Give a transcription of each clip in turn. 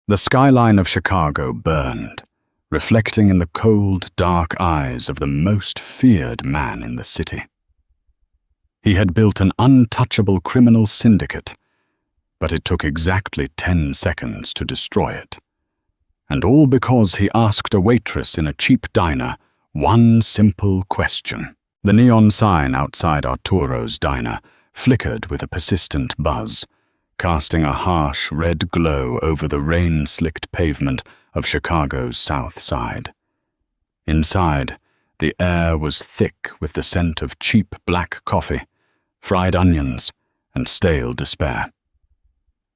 The skyline of Chicago burned, reflecting in the cold, dark eyes of the most feared man in the city. He had built an untouchable criminal syndicate, but it took exactly 10 seconds to destroy it. And all because he asked a waitress in a cheap diner one simple question. The neon sign outside Arturo's diner flickered with a persistent buzz, casting a harsh red glow over the rain-slicked pavement of Chicago's South Side. Inside, the air was thick with the scent of cheap black coffee, fried onions, and stale despair.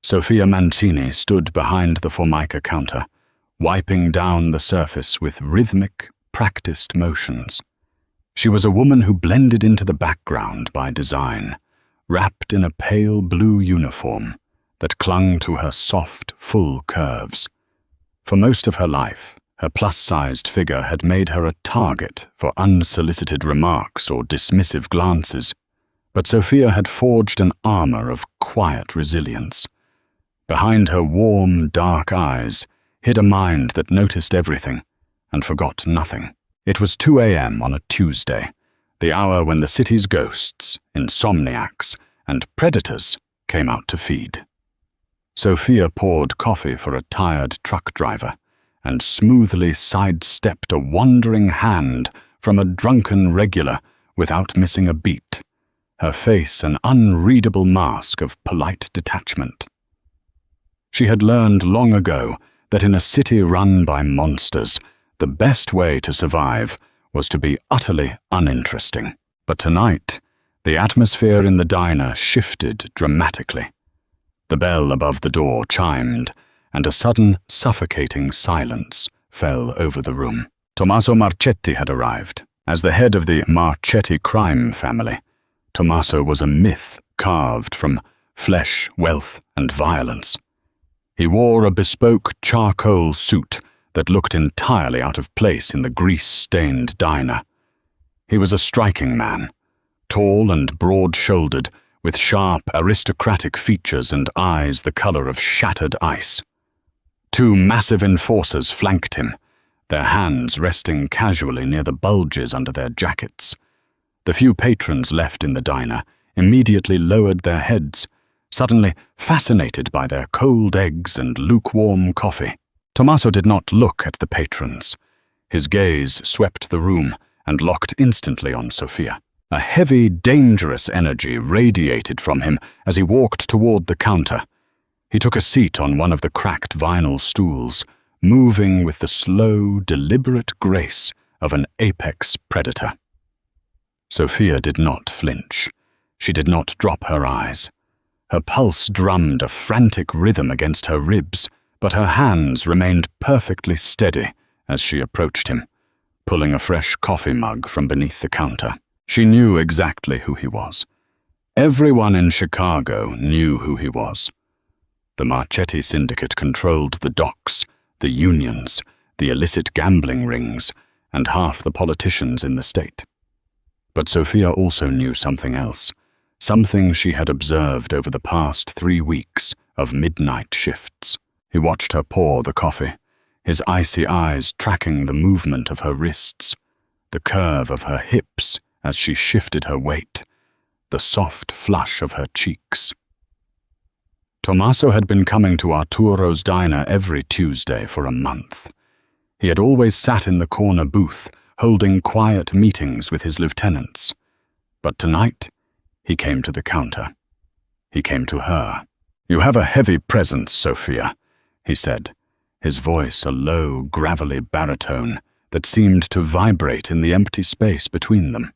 Sophia Mancini stood behind the Formica counter, wiping down the surface with rhythmic, practiced motions. She was a woman who blended into the background by design, wrapped in a pale blue uniform that clung to her soft, full curves. For most of her life, her plus-sized figure had made her a target for unsolicited remarks or dismissive glances, but Sophia had forged an armor of quiet resilience. Behind her warm, dark eyes hid a mind that noticed everything and forgot nothing. It was 2 a.m. on a Tuesday, the hour when the city's ghosts, insomniacs, and predators came out to feed. Sophia poured coffee for a tired truck driver and smoothly sidestepped a wandering hand from a drunken regular without missing a beat, her face an unreadable mask of polite detachment. She had learned long ago that in a city run by monsters, the best way to survive was to be utterly uninteresting. But tonight, the atmosphere in the diner shifted dramatically. The bell above the door chimed, and a sudden, suffocating silence fell over the room. Tommaso Marchetti had arrived. As the head of the Marchetti crime family, Tommaso was a myth carved from flesh, wealth, and violence. He wore a bespoke charcoal suit that looked entirely out of place in the grease-stained diner. He was a striking man, tall and broad-shouldered, with sharp, aristocratic features and eyes the color of shattered ice. 2 massive enforcers flanked him, their hands resting casually near the bulges under their jackets. The few patrons left in the diner immediately lowered their heads, suddenly fascinated by their cold eggs and lukewarm coffee. Tommaso did not look at the patrons. His gaze swept the room and locked instantly on Sophia. A heavy, dangerous energy radiated from him as he walked toward the counter. He took a seat on one of the cracked vinyl stools, moving with the slow, deliberate grace of an apex predator. Sophia did not flinch. She did not drop her eyes. Her pulse drummed a frantic rhythm against her ribs, but her hands remained perfectly steady as she approached him, pulling a fresh coffee mug from beneath the counter. She knew exactly who he was. Everyone in Chicago knew who he was. The Marchetti syndicate controlled the docks, the unions, the illicit gambling rings, and half the politicians in the state. But Sophia also knew something else, something she had observed over the past 3 weeks of midnight shifts. He watched her pour the coffee, his icy eyes tracking the movement of her wrists, the curve of her hips as she shifted her weight, the soft flush of her cheeks. Tommaso had been coming to Arturo's diner every Tuesday for a month. He had always sat in the corner booth, holding quiet meetings with his lieutenants. But tonight, he came to the counter. He came to her. "You have a heavy presence, Sophia," he said, his voice a low, gravelly baritone that seemed to vibrate in the empty space between them.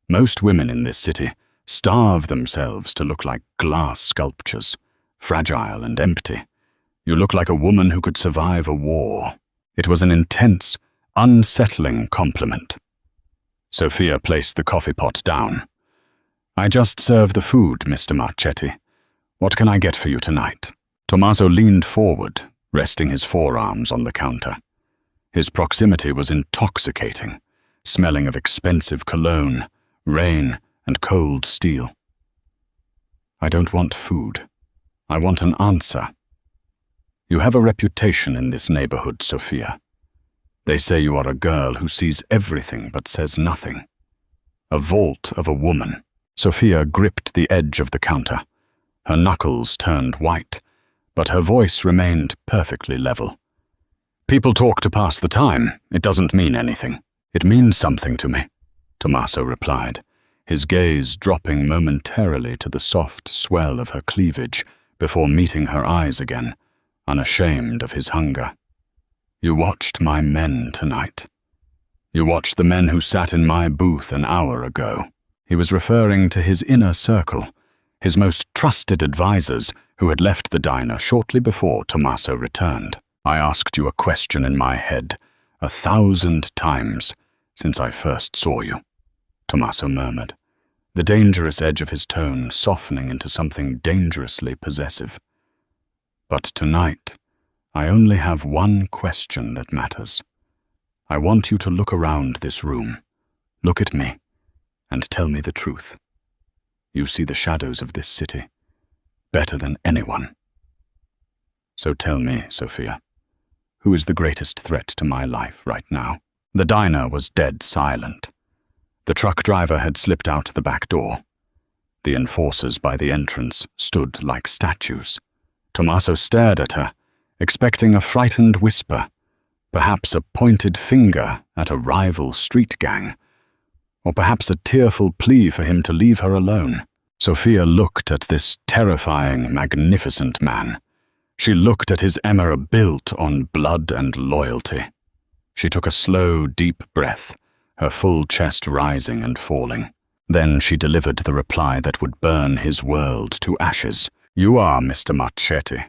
Most women in this city starve themselves to look like glass sculptures, fragile and empty. You look like a woman who could survive a war. It was an intense, unsettling compliment. Sophia placed the coffee pot down. "I just serve the food, Mr. Marchetti. What can I get for you tonight?" Tommaso leaned forward, resting his forearms on the counter. His proximity was intoxicating, smelling of expensive cologne, rain, and cold steel. "I don't want food. I want an answer." You have a reputation in this neighborhood, Sophia. They say you are a girl who sees everything but says nothing. A vault of a woman. Sophia gripped the edge of the counter. Her knuckles turned white, but her voice remained perfectly level. People talk to pass the time. It doesn't mean anything. It means something to me, Tommaso replied, his gaze dropping momentarily to the soft swell of her cleavage before meeting her eyes again, unashamed of his hunger. You watched my men tonight. You watched the men who sat in my booth an hour ago. He was referring to his inner circle, his most trusted advisors who had left the diner shortly before Tommaso returned. I asked you a question in my head 1,000 times since I first saw you, Tommaso murmured, the dangerous edge of his tone softening into something dangerously possessive. But tonight, I only have one question that matters. I want you to look around this room, look at me, and tell me the truth. You see the shadows of this city better than anyone. So tell me, Sophia, who is the greatest threat to my life right now? The diner was dead silent. The truck driver had slipped out the back door. The enforcers by the entrance stood like statues. Tommaso stared at her, expecting a frightened whisper, perhaps a pointed finger at a rival street gang, or perhaps a tearful plea for him to leave her alone. Sophia looked at this terrifying, magnificent man. She looked at his emir built on blood and loyalty. She took a slow, deep breath, her full chest rising and falling. Then she delivered the reply that would burn his world to ashes. You are Mr. Machete,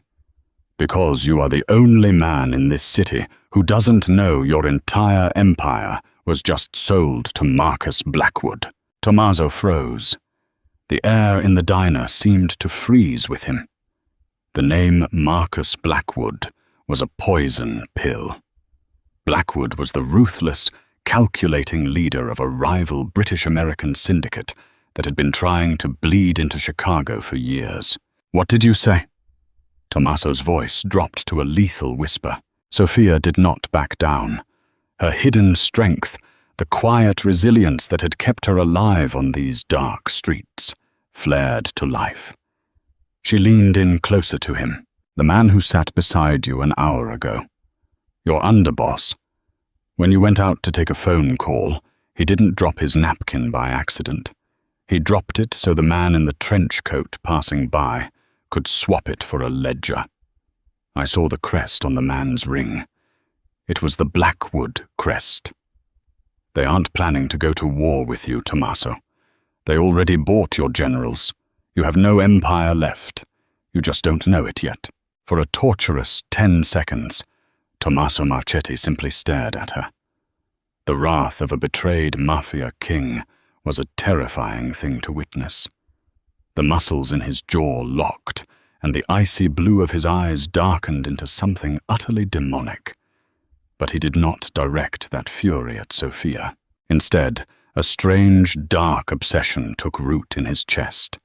because you are the only man in this city who doesn't know your entire empire was just sold to Marcus Blackwood. Tommaso froze. The air in the diner seemed to freeze with him. The name Marcus Blackwood was a poison pill. Blackwood was the ruthless, calculating leader of a rival British-American syndicate that had been trying to bleed into Chicago for years. What did you say? Tommaso's voice dropped to a lethal whisper. Sophia did not back down. Her hidden strength, the quiet resilience that had kept her alive on these dark streets, flared to life. She leaned in closer to him, the man who sat beside you an hour ago. Your underboss. When you went out to take a phone call, he didn't drop his napkin by accident. He dropped it so the man in the trench coat passing by could swap it for a ledger. I saw the crest on the man's ring. It was the Blackwood crest. They aren't planning to go to war with you, Tommaso. They already bought your generals. You have no empire left. You just don't know it yet. For a torturous 10 seconds, Tommaso Marchetti simply stared at her. The wrath of a betrayed mafia king was a terrifying thing to witness. The muscles in his jaw locked, and the icy blue of his eyes darkened into something utterly demonic. But he did not direct that fury at Sophia. Instead, a strange, dark obsession took root in his chest.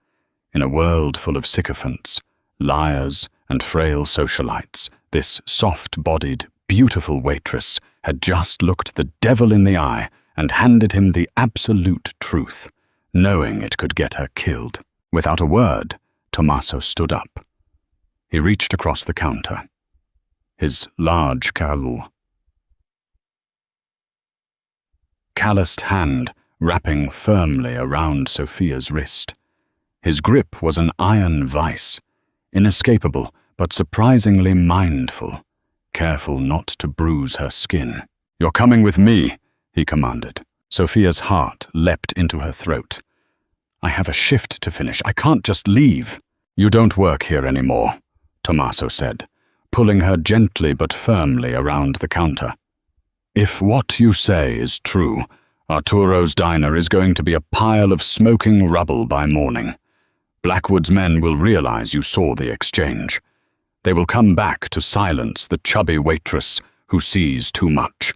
In a world full of sycophants, liars, and frail socialites, this soft-bodied, beautiful waitress had just looked the devil in the eye and handed him the absolute truth, knowing it could get her killed. Without a word, Tommaso stood up. He reached across the counter. His large calloused hand wrapping firmly around Sophia's wrist. His grip was an iron vice, inescapable but surprisingly mindful, careful not to bruise her skin. "You're coming with me," he commanded. Sophia's heart leapt into her throat. "I have a shift to finish. I can't just leave." "You don't work here anymore," Tommaso said, pulling her gently but firmly around the counter. "If what you say is true, Arturo's diner is going to be a pile of smoking rubble by morning. Blackwood's men will realize you saw the exchange. They will come back to silence the chubby waitress who sees too much.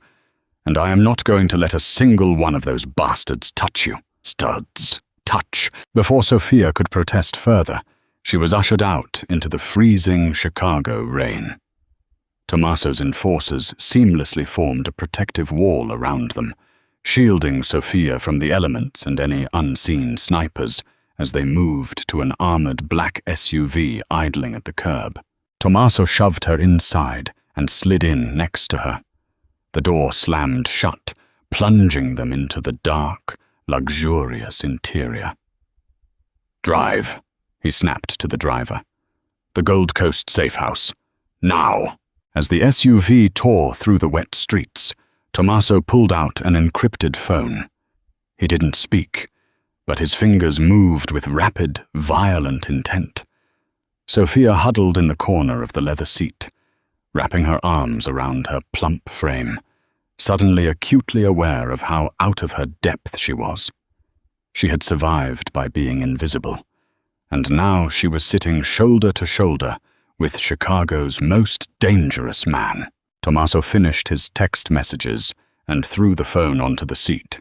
And I am not going to let a single one of those bastards touch you. Studs. Touch." Before Sophia could protest further, she was ushered out into the freezing Chicago rain. Tommaso's enforcers seamlessly formed a protective wall around them, shielding Sofia from the elements and any unseen snipers as they moved to an armored black SUV idling at the curb. Tommaso shoved her inside and slid in next to her. The door slammed shut, plunging them into the dark, luxurious interior. "Drive," he snapped to the driver. "The Gold Coast safe house. Now!" As the SUV tore through the wet streets, Tommaso pulled out an encrypted phone. He didn't speak, but his fingers moved with rapid, violent intent. Sofia huddled in the corner of the leather seat, wrapping her arms around her plump frame, suddenly acutely aware of how out of her depth she was. She had survived by being invisible, and now she was sitting shoulder to shoulder with Chicago's most dangerous man. Tommaso finished his text messages and threw the phone onto the seat.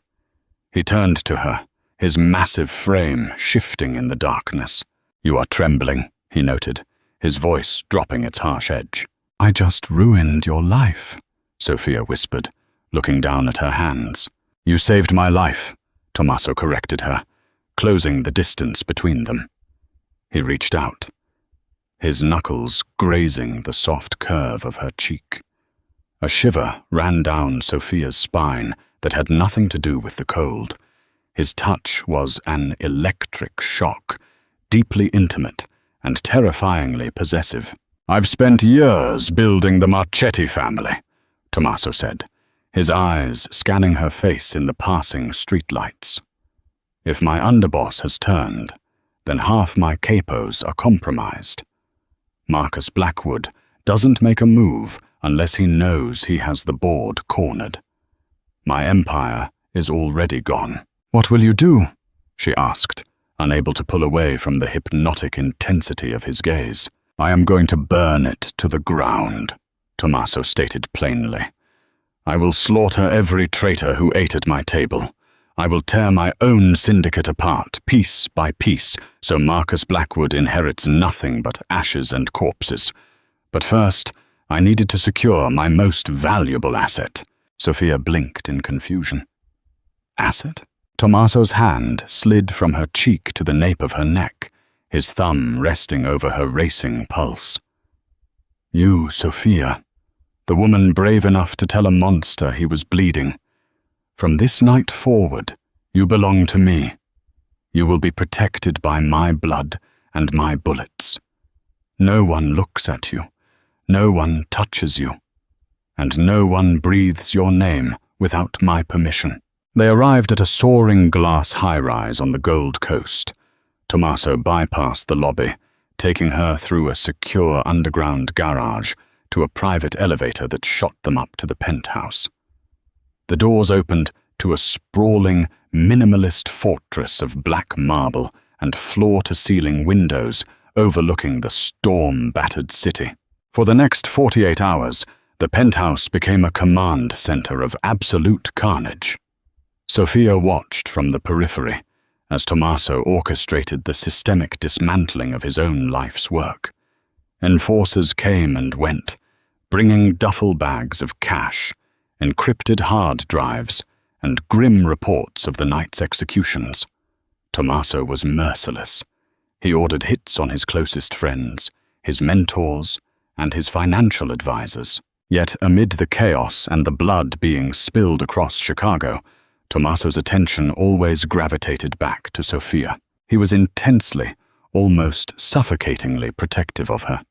He turned to her, his massive frame shifting in the darkness. "You are trembling," he noted, his voice dropping its harsh edge. "I just ruined your life," Sofia whispered, looking down at her hands. "You saved my life," Tommaso corrected her, closing the distance between them. He reached out, his knuckles grazing the soft curve of her cheek. A shiver ran down Sofia's spine that had nothing to do with the cold. His touch was an electric shock, deeply intimate and terrifyingly possessive. "I've spent years building the Marchetti family," Tommaso said, his eyes scanning her face in the passing streetlights. "If my underboss has turned, then half my capos are compromised. Marcus Blackwood doesn't make a move unless he knows he has the board cornered. My empire is already gone." "What will you do?" she asked, unable to pull away from the hypnotic intensity of his gaze. "I am going to burn it to the ground," Tommaso stated plainly. "I will slaughter every traitor who ate at my table. I will tear my own syndicate apart, piece by piece, so Marcus Blackwood inherits nothing but ashes and corpses. But first, I needed to secure my most valuable asset." Sofia blinked in confusion. "Asset?" Tommaso's hand slid from her cheek to the nape of her neck, his thumb resting over her racing pulse. "You, Sofia, the woman brave enough to tell a monster he was bleeding. From this night forward, you belong to me. You will be protected by my blood and my bullets. No one looks at you, no one touches you, and no one breathes your name without my permission." They arrived at a soaring glass high-rise on the Gold Coast. Tommaso bypassed the lobby, taking her through a secure underground garage to a private elevator that shot them up to the penthouse. The doors opened to a sprawling, minimalist fortress of black marble and floor-to-ceiling windows overlooking the storm-battered city. For the next 48 hours, the penthouse became a command center of absolute carnage. Sofia watched from the periphery as Tommaso orchestrated the systemic dismantling of his own life's work. Enforcers came and went, bringing duffel bags of cash, encrypted hard drives, and grim reports of the night's executions. Tommaso was merciless. He ordered hits on his closest friends, his mentors, and his financial advisors. Yet amid the chaos and the blood being spilled across Chicago, Tommaso's attention always gravitated back to Sofia. He was intensely, almost suffocatingly protective of her.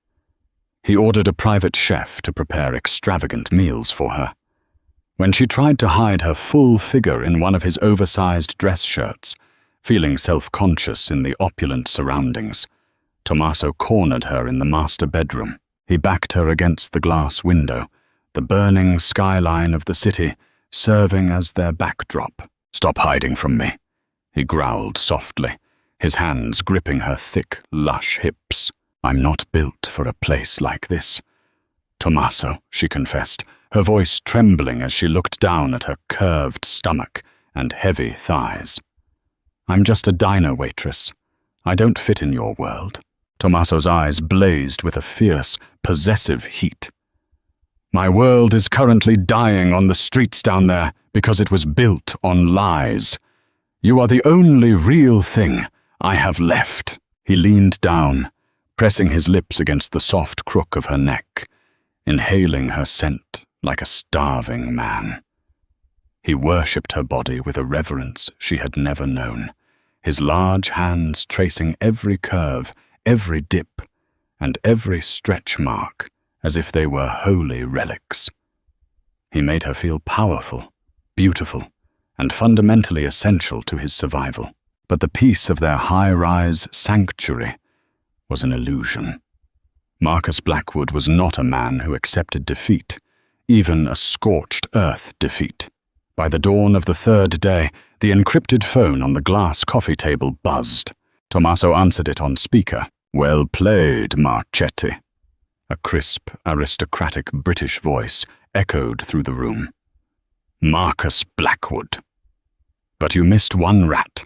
He ordered a private chef to prepare extravagant meals for her. When she tried to hide her full figure in one of his oversized dress shirts, feeling self-conscious in the opulent surroundings, Tommaso cornered her in the master bedroom. He backed her against the glass window, the burning skyline of the city serving as their backdrop. "Stop hiding from me," he growled softly, his hands gripping her thick, lush hips. "I'm not built for a place like this." "Tommaso," she confessed, her voice trembling as she looked down at her curved stomach and heavy thighs. "I'm just a diner waitress. I don't fit in your world." Tommaso's eyes blazed with a fierce, possessive heat. My world is currently dying on the streets down there because it was built on lies. You are the only real thing I have left." He leaned down, pressing his lips against the soft crook of her neck, inhaling her scent like a starving man. He worshipped her body with a reverence she had never known, his large hands tracing every curve, every dip, and every stretch mark as if they were holy relics. He made her feel powerful, beautiful, and fundamentally essential to his survival. But the peace of their high-rise sanctuary was an illusion. Marcus Blackwood was not a man who accepted defeat, even a scorched earth defeat. By the dawn of the third day, the encrypted phone on the glass coffee table buzzed. Tommaso answered it on speaker. "Well played, Marchetti." A crisp, aristocratic British voice echoed through the room. "Marcus Blackwood. But you missed one rat,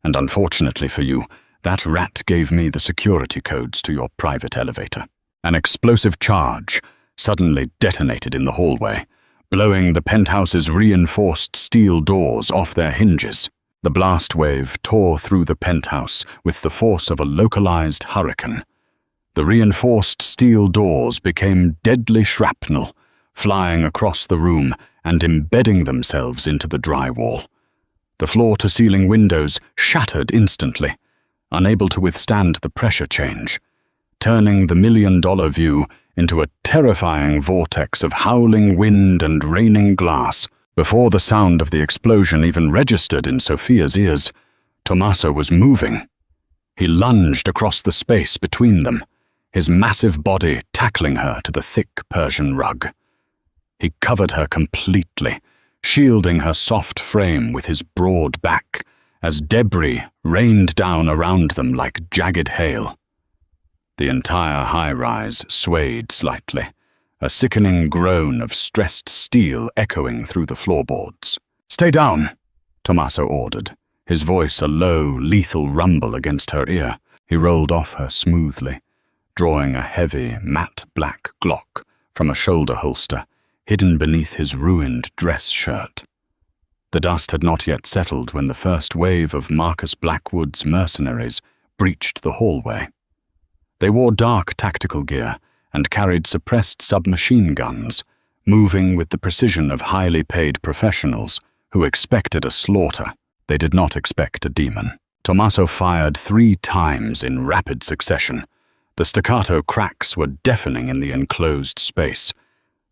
and unfortunately for you, that rat gave me the security codes to your private elevator." An explosive charge suddenly detonated in the hallway, blowing the penthouse's reinforced steel doors off their hinges. The blast wave tore through the penthouse with the force of a localized hurricane. The reinforced steel doors became deadly shrapnel, flying across the room and embedding themselves into the drywall. The floor-to-ceiling windows shattered instantly, unable to withstand the pressure change, turning the million-dollar view into a terrifying vortex of howling wind and raining glass. Before the sound of the explosion even registered in Sophia's ears, Tommaso was moving. He lunged across the space between them, his massive body tackling her to the thick Persian rug. He covered her completely, shielding her soft frame with his broad back, as debris rained down around them like jagged hail. The entire high-rise swayed slightly, a sickening groan of stressed steel echoing through the floorboards. "Stay down," Tommaso ordered, his voice a low, lethal rumble against her ear. He rolled off her smoothly, drawing a heavy, matte black Glock from a shoulder holster hidden beneath his ruined dress shirt. The dust had not yet settled when the first wave of Marcus Blackwood's mercenaries breached the hallway. They wore dark tactical gear and carried suppressed submachine guns, moving with the precision of highly paid professionals who expected a slaughter. They did not expect a demon. Tommaso fired 3 times in rapid succession. The staccato cracks were deafening in the enclosed space.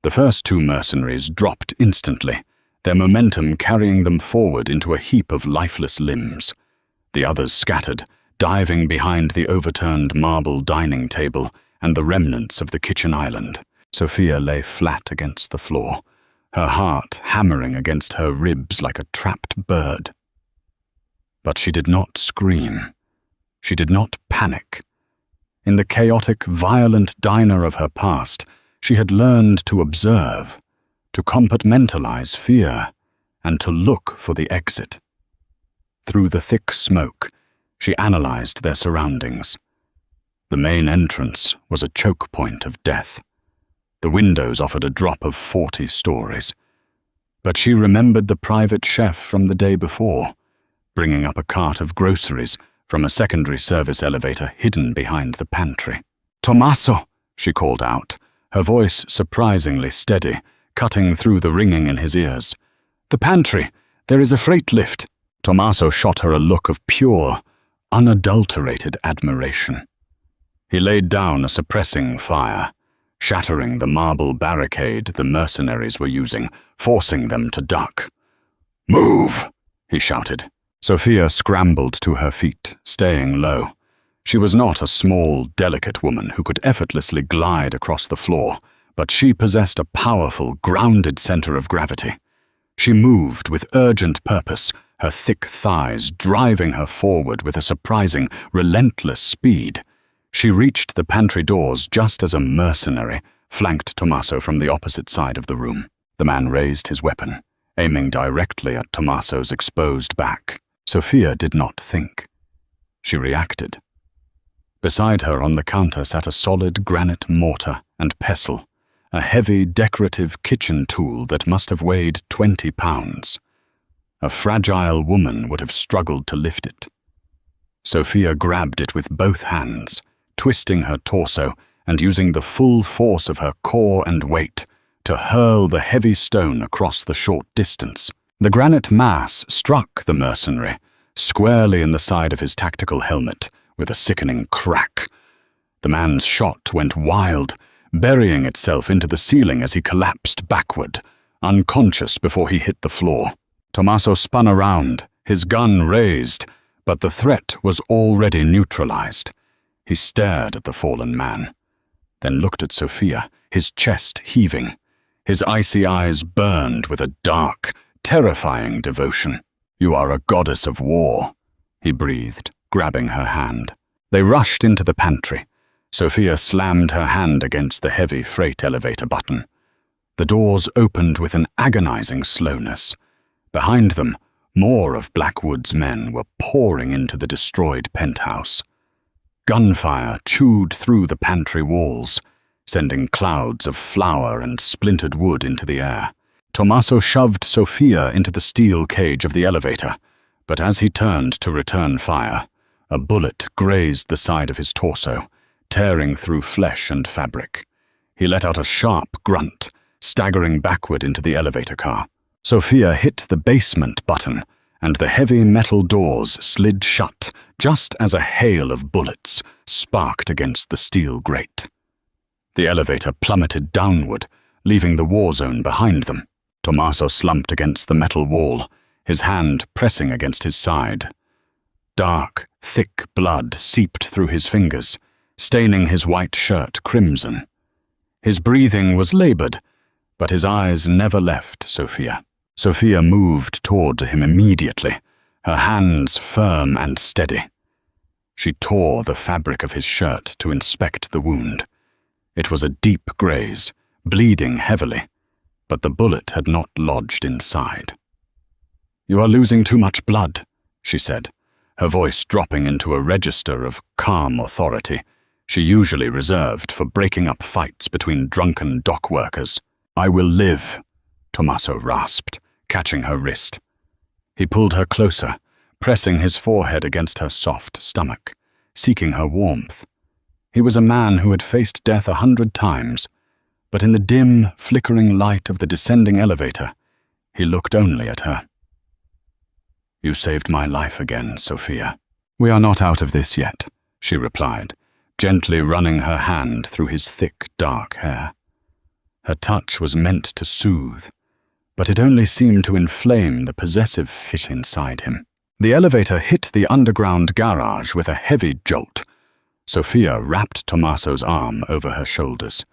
The first 2 mercenaries dropped instantly, their momentum carrying them forward into a heap of lifeless limbs. The others scattered, diving behind the overturned marble dining table and the remnants of the kitchen island. Sophia lay flat against the floor, her heart hammering against her ribs like a trapped bird. But she did not scream. She did not panic. In the chaotic, violent diner of her past, she had learned to observe, to compartmentalize fear, and to look for the exit. Through the thick smoke, she analyzed their surroundings. The main entrance was a choke point of death. The windows offered a drop of 40 stories. But she remembered the private chef from the day before, bringing up a cart of groceries from a secondary service elevator hidden behind the pantry. "Tommaso!" she called out, her voice surprisingly steady, cutting through the ringing in his ears. "The pantry! There is a freight lift!" Tommaso shot her a look of pure, unadulterated admiration. He laid down a suppressing fire, shattering the marble barricade the mercenaries were using, forcing them to duck. "Move!" he shouted. Sophia scrambled to her feet, staying low. She was not a small, delicate woman who could effortlessly glide across the floor, but she possessed a powerful, grounded center of gravity. She moved with urgent purpose, her thick thighs driving her forward with a surprising, relentless speed. She reached the pantry doors just as a mercenary flanked Tommaso from the opposite side of the room. The man raised his weapon, aiming directly at Tommaso's exposed back. Sophia did not think. She reacted. Beside her on the counter sat a solid granite mortar and pestle, a heavy decorative kitchen tool that must have weighed 20 pounds. A fragile woman would have struggled to lift it. Sophia grabbed it with both hands, twisting her torso and using the full force of her core and weight to hurl the heavy stone across the short distance. The granite mass struck the mercenary squarely in the side of his tactical helmet with a sickening crack. The man's shot went wild, burying itself into the ceiling as he collapsed backward, unconscious before he hit the floor. Tommaso spun around, his gun raised, but the threat was already neutralized. He stared at the fallen man, then looked at Sophia, his chest heaving. His icy eyes burned with a dark, terrifying devotion. "You are a goddess of war," he breathed, grabbing her hand. They rushed into the pantry. Sophia slammed her hand against the heavy freight elevator button. The doors opened with an agonizing slowness. Behind them, more of Blackwood's men were pouring into the destroyed penthouse. Gunfire chewed through the pantry walls, sending clouds of flour and splintered wood into the air. Tommaso shoved Sophia into the steel cage of the elevator, but as he turned to return fire, a bullet grazed the side of his torso, tearing through flesh and fabric. He let out a sharp grunt, staggering backward into the elevator car. Sophia hit the basement button, and the heavy metal doors slid shut just as a hail of bullets sparked against the steel grate. The elevator plummeted downward, leaving the war zone behind them. Tommaso slumped against the metal wall, his hand pressing against his side. Dark, thick blood seeped through his fingers, staining his white shirt crimson. His breathing was labored, but his eyes never left Sophia. Sophia moved toward him immediately, her hands firm and steady. She tore the fabric of his shirt to inspect the wound. It was a deep graze, bleeding heavily, but the bullet had not lodged inside. "You are losing too much blood," she said, her voice dropping into a register of calm authority she usually reserved for breaking up fights between drunken dock workers. "I will live," Tommaso rasped, catching her wrist. He pulled her closer, pressing his forehead against her soft stomach, seeking her warmth. He was a man who had faced death 100 times, but in the dim, flickering light of the descending elevator, he looked only at her. "You saved my life again, Sophia." "We are not out of this yet," she replied, gently running her hand through his thick, dark hair. Her touch was meant to soothe, but it only seemed to inflame the possessive fit inside him. The elevator hit the underground garage with a heavy jolt. Sophia wrapped Tommaso's arm over her shoulders.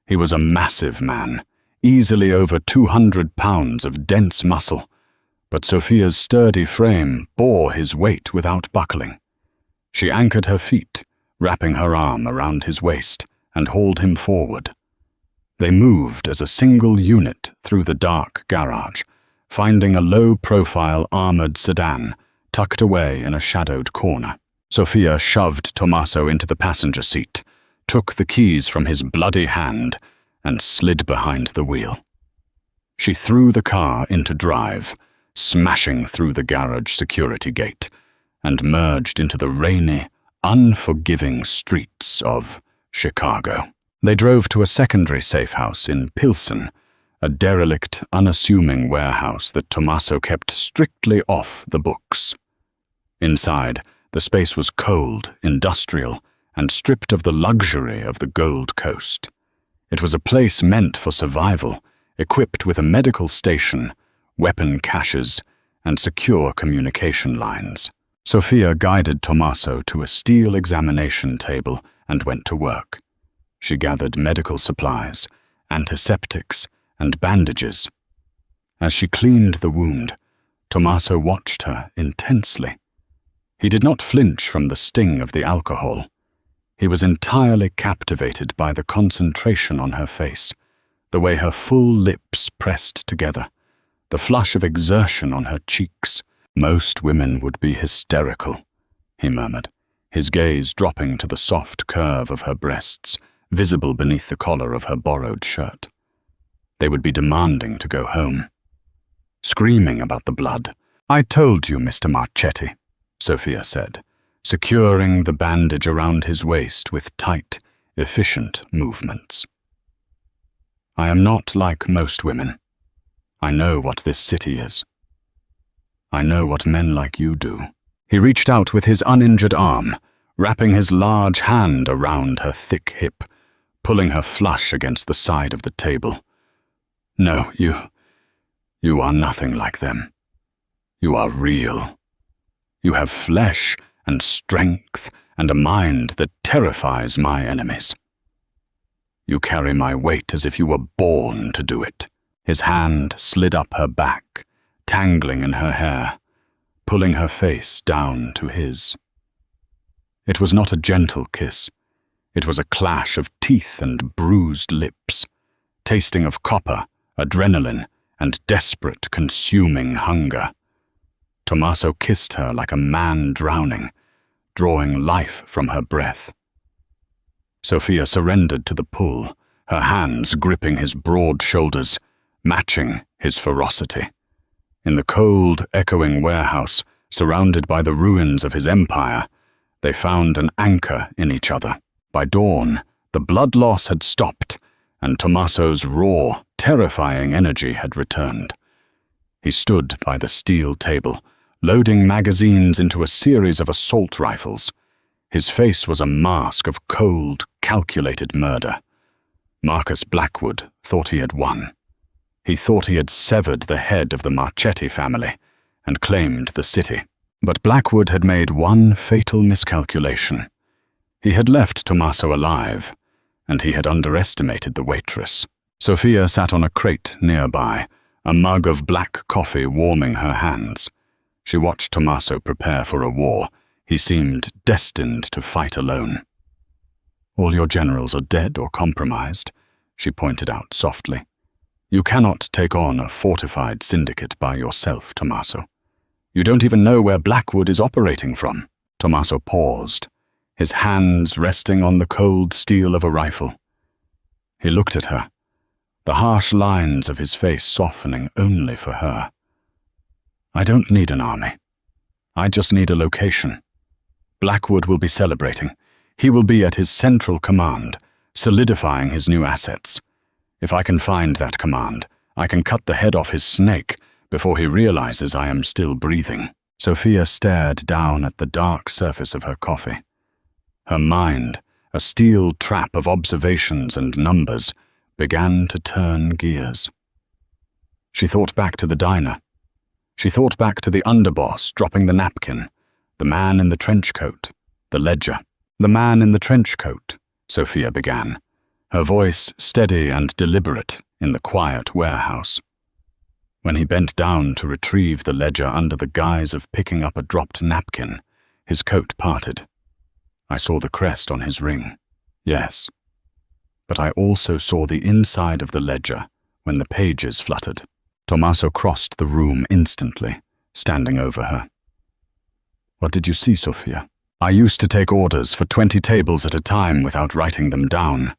He was a massive man, easily over 200 pounds of dense muscle, but Sophia's sturdy frame bore his weight without buckling. She anchored her feet, wrapping her arm around his waist, and hauled him forward. They moved as a single unit through the dark garage, finding a low-profile armored sedan tucked away in a shadowed corner. Sophia shoved Tommaso into the passenger seat, took the keys from his bloody hand, and slid behind the wheel. She threw the car into drive, smashing through the garage security gate, and merged into the rainy, unforgiving streets of Chicago. They drove to a secondary safe house in Pilsen, a derelict, unassuming warehouse that Tommaso kept strictly off the books. Inside, the space was cold, industrial, and stripped of the luxury of the Gold Coast. It was a place meant for survival, equipped with a medical station, weapon caches, and secure communication lines. Sophia guided Tommaso to a steel examination table and went to work. She gathered medical supplies, antiseptics, and bandages. As she cleaned the wound, Tommaso watched her intensely. He did not flinch from the sting of the alcohol. He was entirely captivated by the concentration on her face, the way her full lips pressed together, the flush of exertion on her cheeks. "Most women would be hysterical," he murmured, his gaze dropping to the soft curve of her breasts, visible beneath the collar of her borrowed shirt. They would be demanding to go home, screaming about the blood. "I told you, Mr. Marchetti," Sophia said, securing the bandage around his waist with tight, efficient movements. "I am not like most women. I know what this city is. I know what men like you do." He reached out with his uninjured arm, wrapping his large hand around her thick hip, pulling her flush against the side of the table. "No, you are nothing like them. You are real. You have flesh and strength and a mind that terrifies my enemies. You carry my weight as if you were born to do it." His hand slid up her back, tangling in her hair, pulling her face down to his. It was not a gentle kiss. It was a clash of teeth and bruised lips, tasting of copper, adrenaline, and desperate, consuming hunger. Tommaso kissed her like a man drowning, drawing life from her breath. Sophia surrendered to the pull, her hands gripping his broad shoulders, matching his ferocity. In the cold, echoing warehouse, surrounded by the ruins of his empire, they found an anchor in each other. By dawn, the blood loss had stopped, and Tommaso's raw, terrifying energy had returned. He stood by the steel table, loading magazines into a series of assault rifles. His face was a mask of cold, calculated murder. Marcus Blackwood thought he had won. He thought he had severed the head of the Marchetti family and claimed the city. But Blackwood had made one fatal miscalculation. He had left Tommaso alive, and he had underestimated the waitress. Sophia sat on a crate nearby, a mug of black coffee warming her hands. She watched Tommaso prepare for a war. He seemed destined to fight alone. "All your generals are dead or compromised," she pointed out softly. "You cannot take on a fortified syndicate by yourself, Tommaso. You don't even know where Blackwood is operating from." Tommaso paused, his hands resting on the cold steel of a rifle. He looked at her, the harsh lines of his face softening only for her. "I don't need an army. I just need a location. Blackwood will be celebrating. He will be at his central command, solidifying his new assets. If I can find that command, I can cut the head off his snake before he realizes I am still breathing." Sophia stared down at the dark surface of her coffee. Her mind, a steel trap of observations and numbers, began to turn gears. She thought back to the diner. She thought back to the underboss dropping the napkin, the man in the trench coat, the ledger. "The man in the trench coat," Sophia began, her voice steady and deliberate in the quiet warehouse. When he bent down to retrieve the ledger under the guise of picking up a dropped napkin, his coat parted. "I saw the crest on his ring, yes. But I also saw the inside of the ledger when the pages fluttered." Tommaso crossed the room instantly, standing over her. "What did you see, Sophia?" "I used to take orders for 20 tables at a time without writing them down,"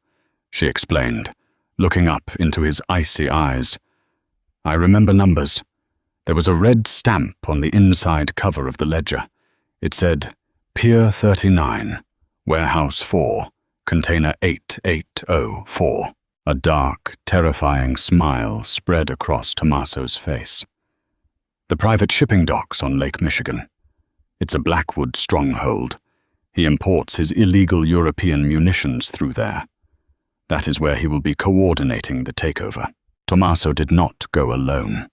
she explained, looking up into his icy eyes. "I remember numbers. There was a red stamp on the inside cover of the ledger. It said, Pier 39, Warehouse 4, Container 8804. A dark, terrifying smile spread across Tommaso's face. "The private shipping docks on Lake Michigan. It's a Blackwood stronghold. He imports his illegal European munitions through there. That is where he will be coordinating the takeover." Tommaso did not go alone.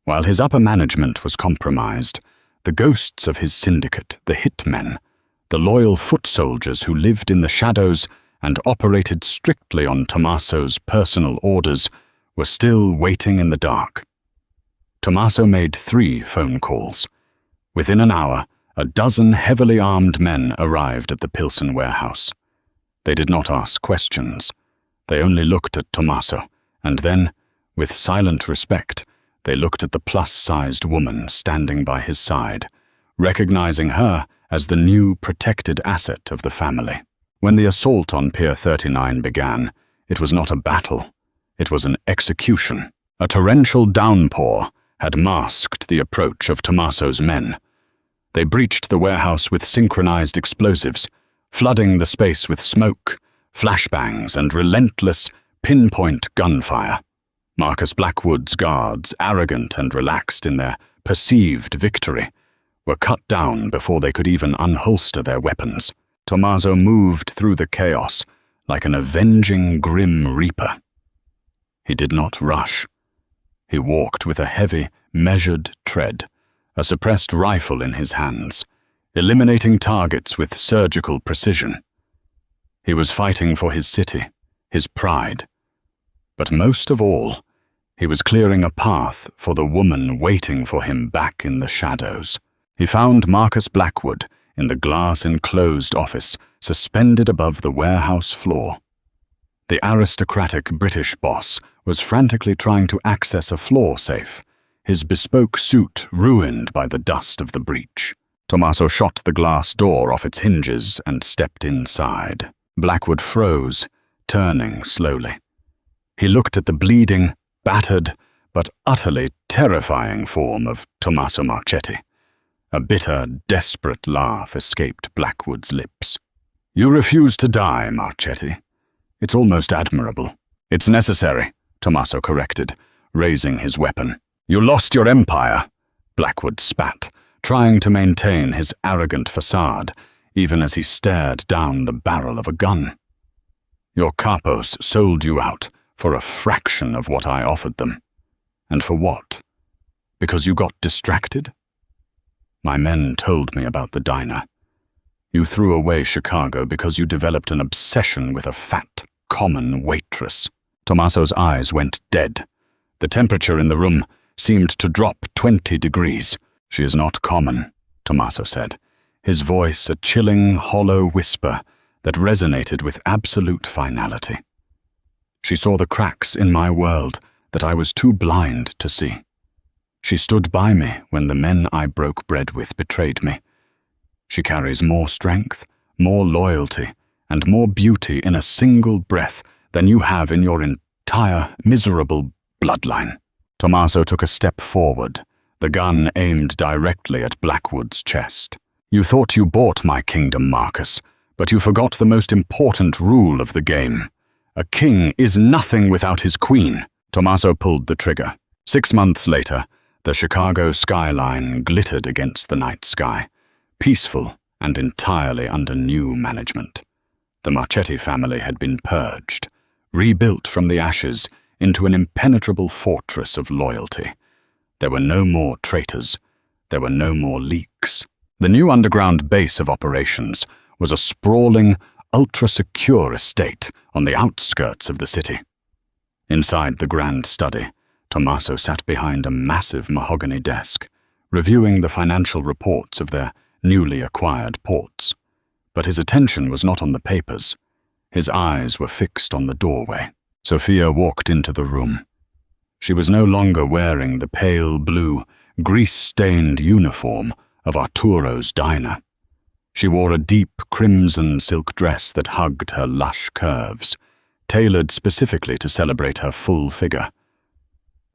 While his upper management was compromised, the ghosts of his syndicate, the hitmen, the loyal foot soldiers who lived in the shadows and operated strictly on Tommaso's personal orders, were still waiting in the dark. Tommaso made 3 phone calls. Within an hour, a dozen heavily armed men arrived at the Pilsen warehouse. They did not ask questions. They only looked at Tommaso, and then, with silent respect, they looked at the plus-sized woman standing by his side, recognizing her as the new protected asset of the family. When the assault on Pier 39 began, it was not a battle. It was an execution. A torrential downpour had masked the approach of Tommaso's men. They breached the warehouse with synchronized explosives, flooding the space with smoke, flashbangs, and relentless, pinpoint gunfire. Marcus Blackwood's guards, arrogant and relaxed in their perceived victory, were cut down before they could even unholster their weapons. Tommaso moved through the chaos like an avenging grim reaper. He did not rush. He walked with a heavy, measured tread, a suppressed rifle in his hands, eliminating targets with surgical precision. He was fighting for his city, his pride. But most of all, he was clearing a path for the woman waiting for him back in the shadows. He found Marcus Blackwood in the glass-enclosed office, suspended above the warehouse floor. The aristocratic British boss was frantically trying to access a floor safe, his bespoke suit ruined by the dust of the breach. Tommaso shot the glass door off its hinges and stepped inside. Blackwood froze, turning slowly. He looked at the bleeding, battered, but utterly terrifying form of Tommaso Marchetti. A bitter, desperate laugh escaped Blackwood's lips. "You refuse to die, Marchetti. It's almost admirable." "It's necessary," Tommaso corrected, raising his weapon. "You lost your empire," Blackwood spat, trying to maintain his arrogant facade, even as he stared down the barrel of a gun. "Your capos sold you out for a fraction of what I offered them. And for what? Because you got distracted? My men told me about the diner. You threw away Chicago because you developed an obsession with a fat, common waitress." Tommaso's eyes went dead. The temperature in the room seemed to drop 20 degrees. "She is not common," Tommaso said, his voice a chilling, hollow whisper that resonated with absolute finality. "She saw the cracks in my world that I was too blind to see. She stood by me when the men I broke bread with betrayed me. She carries more strength, more loyalty, and more beauty in a single breath than you have in your entire miserable bloodline." Tommaso took a step forward, the gun aimed directly at Blackwood's chest. "You thought you bought my kingdom, Marcus, but you forgot the most important rule of the game. A king is nothing without his queen." Tommaso pulled the trigger. 6 months later, the Chicago skyline glittered against the night sky, peaceful and entirely under new management. The Marchetti family had been purged, rebuilt from the ashes into an impenetrable fortress of loyalty. There were no more traitors. There were no more leaks. The new underground base of operations was a sprawling, ultra-secure estate on the outskirts of the city. Inside the grand study, Tommaso sat behind a massive mahogany desk, reviewing the financial reports of their newly acquired ports. But his attention was not on the papers. His eyes were fixed on the doorway. Sophia walked into the room. She was no longer wearing the pale blue, grease-stained uniform of Arturo's diner. She wore a deep crimson silk dress that hugged her lush curves, tailored specifically to celebrate her full figure.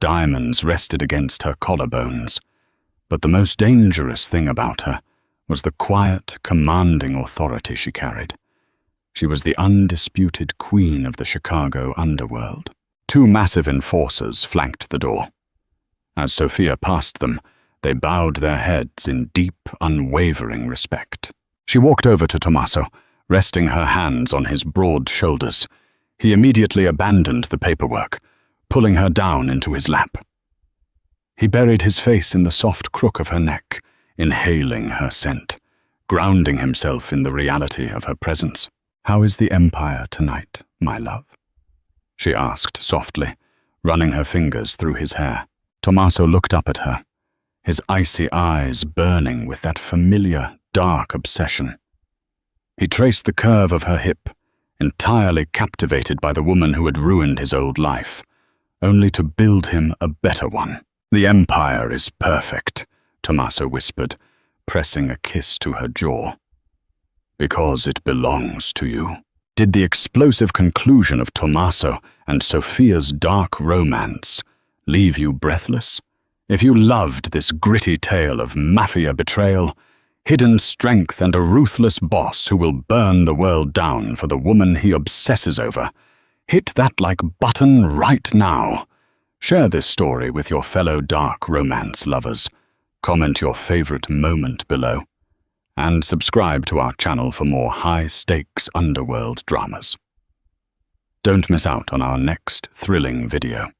Diamonds rested against her collarbones, but the most dangerous thing about her was the quiet, commanding authority she carried. She was the undisputed queen of the Chicago underworld. 2 massive enforcers flanked the door. As Sophia passed them, they bowed their heads in deep, unwavering respect. She walked over to Tommaso, resting her hands on his broad shoulders. He immediately abandoned the paperwork, pulling her down into his lap. He buried his face in the soft crook of her neck, inhaling her scent, grounding himself in the reality of her presence. "How is the Empire tonight, my love?" she asked softly, running her fingers through his hair. Tommaso looked up at her, his icy eyes burning with that familiar, dark obsession. He traced the curve of her hip, entirely captivated by the woman who had ruined his old life, only to build him a better one. "The Empire is perfect," Tommaso whispered, pressing a kiss to her jaw. because it belongs to you. Did the explosive conclusion of Tommaso and Sophia's dark romance leave you breathless? If you loved this gritty tale of mafia betrayal, hidden strength, and a ruthless boss who will burn the world down for the woman he obsesses over, hit that like button right now. Share this story with your fellow dark romance lovers. Comment your favorite moment below. And subscribe to our channel for more high-stakes underworld dramas. Don't miss out on our next thrilling video.